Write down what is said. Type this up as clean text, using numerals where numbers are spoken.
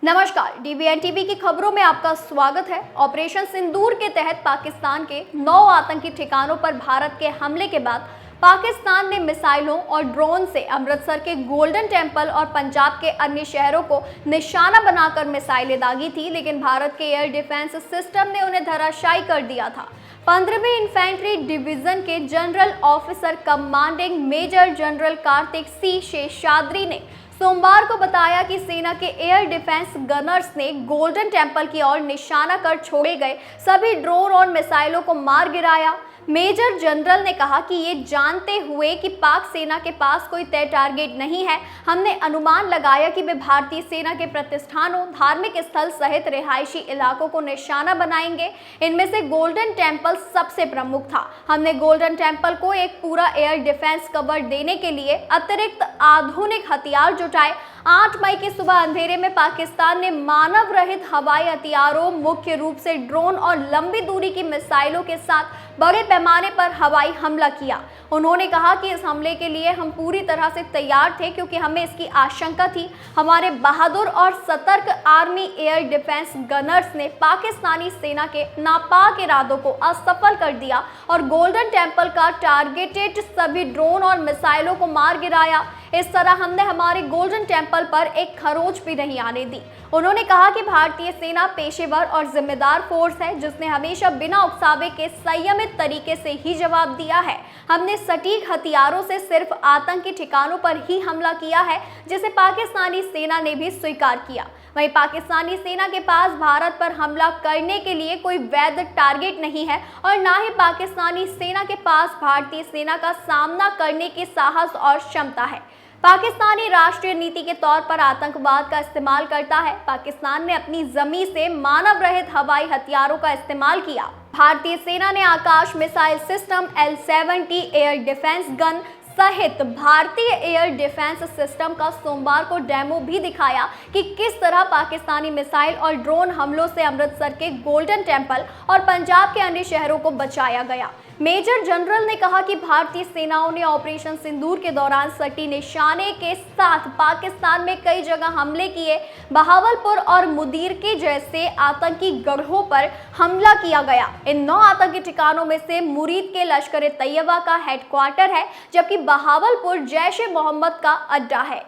नमस्कार, डीवीएन टीवी की खबरों में आपका स्वागत है। ऑपरेशन सिंदूर के तहत पाकिस्तान के 9 आतंकी ठिकानों पर भारत के हमले के बाद पाकिस्तान ने मिसाइलों और ड्रोन से अमृतसर के गोल्डन टेम्पल और पंजाब के अन्य शहरों को निशाना बनाकर मिसाइलें दागी थी, लेकिन भारत के एयर डिफेंस सिस्टम ने उन्हें धराशायी कर दिया था। 15वीं इन्फेंट्री डिवीजन के general officer commanding major general Kartik C Seshadri ने सोमवार को बताया कि सेना के एयर डिफेंस गनर्स ने गोल्डन टेम्पल की ओर निशाना कर छोड़े गए सभी ड्रोन और मिसाइलों को मार गिराया। मेजर जनरल ने कहा कि ये जानते हुए कि पाक सेना के पास कोई तय टारगेट नहीं है, हमने अनुमान लगाया कि वे भारतीय सेना के प्रतिष्ठानों, धार्मिक स्थल सहित रिहायशी इलाकों को निशाना बनाएंगे। इनमें से गोल्डन टेम्पल सबसे प्रमुख था। हमने गोल्डन टेम्पल को एक पूरा एयर डिफेंस कवर देने के लिए अतिरिक्त आधुनिक हथियार जुटाए। 8 मई की सुबह अंधेरे में पाकिस्तान ने मानव रहित हवाई हथियारों, मुख्य रूप से ड्रोन और लंबी दूरी की मिसाइलों के साथ बड़े पैमाने पर हवाई हमला किया। उन्होंने कहा कि इस हमले के लिए हम पूरी तरह से तैयार थे, क्योंकि हमें इसकी आशंका थी। हमारे बहादुर और सतर्क आर्मी एयर डिफेंस गनर्स ने पाकिस्तानी सेना के नापाक इरादों को असफल कर दिया और गोल्डन टेम्पल का टारगेटेड सभी ड्रोन और मिसाइलों को मार गिराया। इस तरह हमने हमारे गोल्डन टेम्पल पर एक खरोंच भी नहीं आने दी। उन्होंने कहा कि भारतीय सेना पेशेवर और जिम्मेदार फोर्स है, जिसने हमेशा बिना उकसावे के संयमित तरीके से ही जवाब दिया है। हमने सटीक हथियारों से सिर्फ आतंकी ठिकानों पर ही हमला किया है, जिसे पाकिस्तानी सेना ने भी स्वीकार किया। वहीं पाकिस्तानी सेना के पास भारत पर हमला करने के लिए कोई वैध टारगेट नहीं है और ना ही पाकिस्तानी सेना के पास भारतीय सेना का सामना करने की साहस और क्षमता है। पाकिस्तानी राष्ट्रीय नीति के तौर पर आतंकवाद का इस्तेमाल करता है। पाकिस्तान ने अपनी जमीन से मानव रहित हवाई हथियारों का इस्तेमाल किया। भारतीय सेना ने Akash missile system L-70 air defence gun सहित भारतीय एयर डिफेंस सिस्टम का सोमवार को डेमो भी दिखाया कि किस तरह पाकिस्तानी मिसाइल और ड्रोन हमलों से अमृतसर के गोल्डन टेम्पल और पंजाब के अन्य शहरों को बचाया गया। मेजर जनरल ने कहा कि भारतीय सेनाओं ने ऑपरेशन सिंदूर के दौरान सटी निशाने के साथ पाकिस्तान में कई जगह हमले किए। बहावलपुर और मुदीर के जैसे आतंकी गढ़ों पर हमला किया गया। इन 9 आतंकी ठिकानों में से मुरीद के लश्कर-ए-तैयबा का हेडक्वार्टर है, जबकि बहावलपुर जैश-ए-मोहम्मद का अड्डा है।